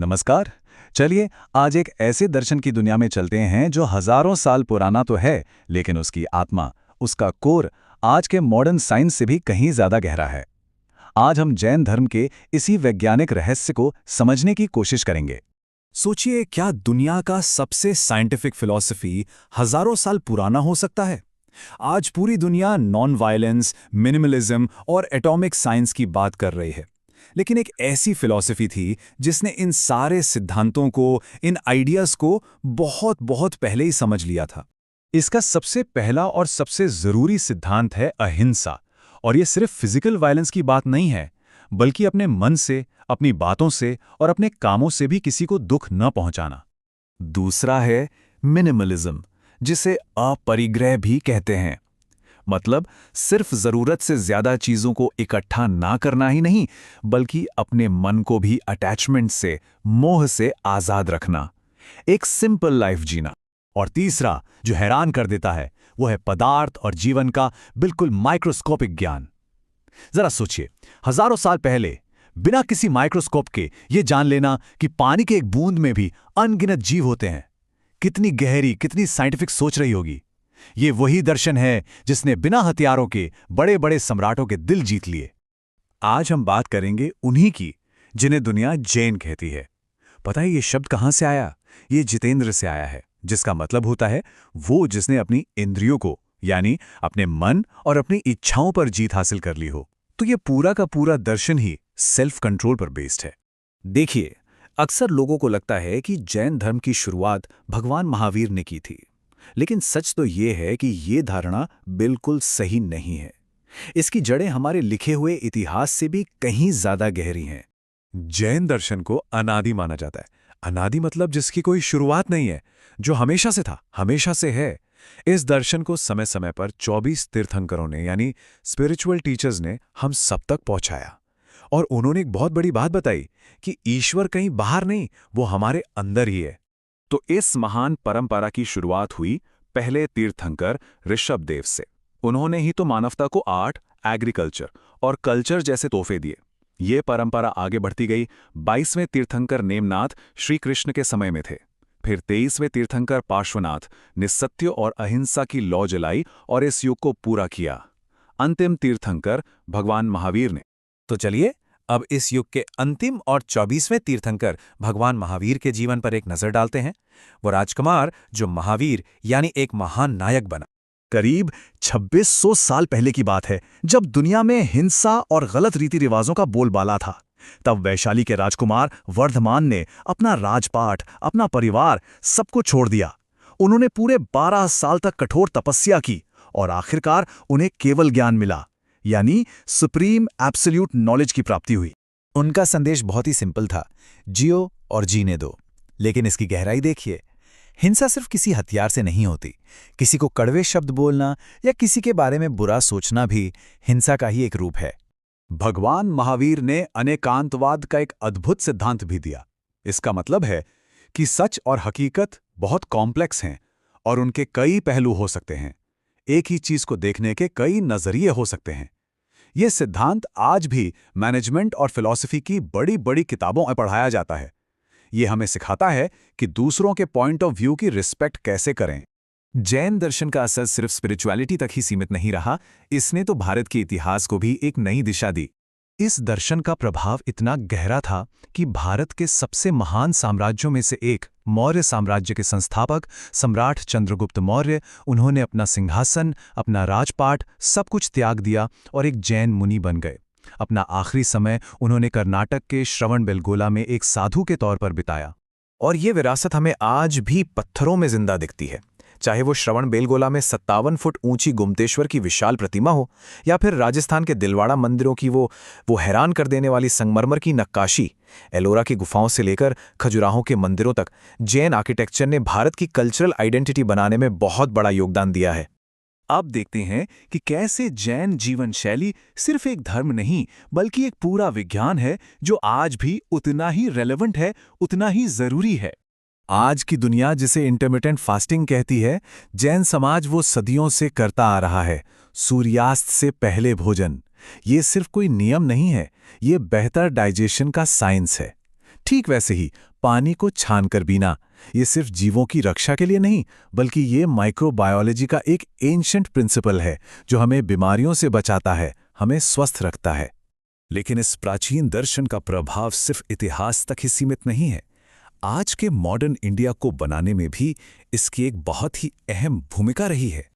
नमस्कार। चलिए आज एक ऐसे दर्शन की दुनिया में चलते हैं जो हजारों साल पुराना तो है, लेकिन उसकी आत्मा, उसका कोर आज के मॉडर्न साइंस से भी कहीं ज्यादा गहरा है। आज हम जैन धर्म के इसी वैज्ञानिक रहस्य को समझने की कोशिश करेंगे। सोचिए, क्या दुनिया का सबसे साइंटिफिक फिलॉसफी हजारों साल पुराना हो सकता है? आज पूरी दुनिया नॉन वायलेंस, मिनिमलिज्म और एटॉमिक साइंस की बात कर रही है। लेकिन एक ऐसी फिलॉसफी थी जिसने इन सारे सिद्धांतों को, इन आइडियाज को बहुत बहुत पहले ही समझ लिया था। इसका सबसे पहला और सबसे जरूरी सिद्धांत है अहिंसा। और ये सिर्फ फिजिकल वायलेंस की बात नहीं है, बल्कि अपने मन से, अपनी बातों से और अपने कामों से भी किसी को दुख न पहुंचाना। दूसरा है मिनिमलिज्म, जिसे अपरिग्रह भी कहते हैं। मतलब सिर्फ जरूरत से ज्यादा चीजों को इकट्ठा ना करना ही नहीं, बल्कि अपने मन को भी अटैचमेंट से, मोह से आजाद रखना, एक सिंपल लाइफ जीना। और तीसरा, जो हैरान कर देता है, वो है पदार्थ और जीवन का बिल्कुल माइक्रोस्कोपिक ज्ञान। जरा सोचिए, हजारों साल पहले बिना किसी माइक्रोस्कोप के ये जान लेना कि पानी के एक बूंद में भी अनगिनत जीव होते हैं, कितनी गहरी, कितनी साइंटिफिक सोच रही होगी। ये वही दर्शन है जिसने बिना हथियारों के बड़े बड़े सम्राटों के दिल जीत लिए। आज हम बात करेंगे उन्हीं की जिन्हें दुनिया जैन कहती है। पता है ये शब्द कहां से आया? ये जितेंद्र से आया है, जिसका मतलब होता है वो जिसने अपनी इंद्रियों को, यानी अपने मन और अपनी इच्छाओं पर जीत हासिल कर ली हो। तो ये पूरा का पूरा दर्शन ही सेल्फ कंट्रोल पर बेस्ड है। देखिए, अक्सर लोगों को लगता है कि जैन धर्म की शुरुआत भगवान महावीर ने की थी। लेकिन सच तो ये है कि ये धारणा बिल्कुल सही नहीं है। इसकी जड़ें हमारे लिखे हुए इतिहास से भी कहीं ज्यादा गहरी हैं। जैन दर्शन को अनादि माना जाता है। अनादि मतलब जिसकी कोई शुरुआत नहीं है, जो हमेशा से था, हमेशा से है। इस दर्शन को समय समय पर 24 तीर्थंकरों ने, यानी स्पिरिचुअल टीचर्स ने, हम सब तक पहुंचाया। और उन्होंने एक बहुत बड़ी बात बताई कि ईश्वर कहीं बाहर नहीं, वो हमारे अंदर ही है। तो इस महान परंपरा की शुरुआत हुई पहले तीर्थंकर ऋषभदेव से। उन्होंने ही तो मानवता को आर्ट, एग्रीकल्चर और कल्चर जैसे तोहफे दिए। ये परंपरा आगे बढ़ती गई। 22वें तीर्थंकर नेमनाथ श्री कृष्ण के समय में थे। फिर 23वें तीर्थंकर पार्श्वनाथ ने सत्य और अहिंसा की लौ जलाई और इस युग को पूरा किया। अंतिम तीर्थंकर भगवान महावीर ने। तो चलिए अब इस युग के अंतिम और 24वें तीर्थंकर भगवान महावीर के जीवन पर एक नजर डालते हैं। वो राजकुमार जो महावीर यानी एक महान नायक बना। करीब 2600 साल पहले की बात है, जब दुनिया में हिंसा और गलत रीति रिवाजों का बोलबाला था। तब वैशाली के राजकुमार वर्धमान ने अपना राजपाट, अपना परिवार, सबको छोड़ दिया। उन्होंने पूरे 12 साल तक कठोर तपस्या की और आखिरकार उन्हें केवल ज्ञान मिला, यानी सुप्रीम एब्सोल्यूट नॉलेज की प्राप्ति हुई। उनका संदेश बहुत ही सिंपल था, जियो और जीने दो। लेकिन इसकी गहराई देखिए। हिंसा सिर्फ किसी हथियार से नहीं होती। किसी को कड़वे शब्द बोलना या किसी के बारे में बुरा सोचना भी हिंसा का ही एक रूप है। भगवान महावीर ने अनेकांतवाद का एक अद्भुत सिद्धांत भी दिया। इसका मतलब है कि सच और हकीकत बहुत कॉम्प्लेक्स हैं और उनके कई पहलू हो सकते हैं। एक ही चीज को देखने के कई नजरिए हो सकते हैं। यह सिद्धांत आज भी मैनेजमेंट और फिलॉसफी की बड़ी बड़ी किताबों में पढ़ाया जाता है। यह हमें सिखाता है कि दूसरों के पॉइंट ऑफ व्यू की रिस्पेक्ट कैसे करें। जैन दर्शन का असर सिर्फ स्पिरिचुअलिटी तक ही सीमित नहीं रहा, इसने तो भारत के इतिहास को भी एक नई दिशा दी। इस दर्शन का प्रभाव इतना गहरा था कि भारत के सबसे महान साम्राज्यों में से एक, मौर्य साम्राज्य के संस्थापक सम्राट चंद्रगुप्त मौर्य, उन्होंने अपना सिंहासन, अपना राजपाट, सब कुछ त्याग दिया और एक जैन मुनि बन गए। अपना आखिरी समय उन्होंने कर्नाटक के श्रवणबेलगोला में एक साधु के तौर पर बिताया। और ये विरासत हमें आज भी पत्थरों में जिंदा दिखती है। चाहे वो श्रवणबेलगोला में 57 फुट ऊंची गुम्तेश्वर की विशाल प्रतिमा हो, या फिर राजस्थान के दिलवाड़ा मंदिरों की वो हैरान कर देने वाली संगमरमर की नक्काशी। एलोरा की गुफाओं से लेकर खजुराहो के मंदिरों तक जैन आर्किटेक्चर ने भारत की कल्चरल आइडेंटिटी बनाने में बहुत बड़ा योगदान दिया है। अब देखते हैं कि कैसे जैन जीवन शैली सिर्फ एक धर्म नहीं, बल्कि एक पूरा विज्ञान है जो आज भी उतना ही रेलेवेंट है, उतना ही जरूरी है। आज की दुनिया जिसे इंटरमिटेंट फास्टिंग कहती है, जैन समाज वो सदियों से करता आ रहा है। सूर्यास्त से पहले भोजन, ये सिर्फ कोई नियम नहीं है, ये बेहतर डाइजेशन का साइंस है। ठीक वैसे ही पानी को छानकर पीना, ये सिर्फ जीवों की रक्षा के लिए नहीं, बल्कि ये माइक्रोबायोलॉजी का एक एंशिएंट प्रिंसिपल है जो हमें बीमारियों से बचाता है, हमें स्वस्थ रखता है। लेकिन इस प्राचीन दर्शन का प्रभाव सिर्फ इतिहास तक ही सीमित नहीं है। आज के मॉडर्न इंडिया को बनाने में भी इसकी एक बहुत ही अहम भूमिका रही है।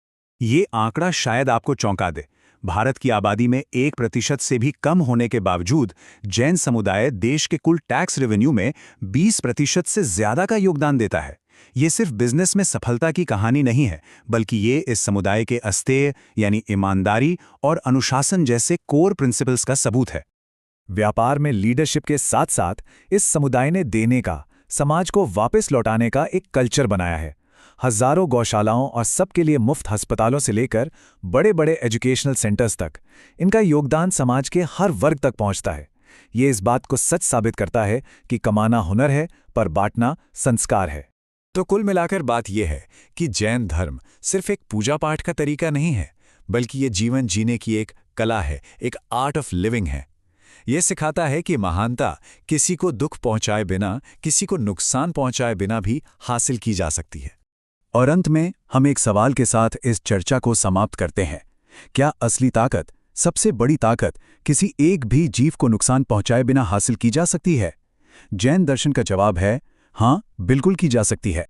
ये आंकड़ा शायद आपको चौंका दे। भारत की आबादी में 1% से भी कम होने के बावजूद जैन समुदाय देश के कुल टैक्स रेवेन्यू में 20% से ज्यादा का योगदान देता है। ये सिर्फ बिजनेस में सफलता की कहानी नहीं है, बल्कि ये इस समुदाय के अस्तेय यानी ईमानदारी और अनुशासन जैसे कोर प्रिंसिपल्स का सबूत है। व्यापार में लीडरशिप के साथ साथ इस समुदाय ने देने का, समाज को वापस लौटाने का एक कल्चर बनाया है। हजारों गौशालाओं और सबके लिए मुफ्त अस्पतालों से लेकर बड़े बड़े एजुकेशनल सेंटर्स तक इनका योगदान समाज के हर वर्ग तक पहुंचता है। ये इस बात को सच साबित करता है कि कमाना हुनर है, पर बांटना संस्कार है। तो कुल मिलाकर बात यह है कि जैन धर्म सिर्फ एक पूजा पाठ का तरीका नहीं है, बल्कि ये जीवन जीने की एक कला है, एक आर्ट ऑफ लिविंग है। यह सिखाता है कि महानता किसी को दुख पहुंचाए बिना, किसी को नुकसान पहुंचाए बिना भी हासिल की जा सकती है। और अंत में हम एक सवाल के साथ इस चर्चा को समाप्त करते हैं। क्या असली ताकत, सबसे बड़ी ताकत, किसी एक भी जीव को नुकसान पहुंचाए बिना हासिल की जा सकती है? जैन दर्शन का जवाब है हाँ, बिल्कुल की जा सकती है।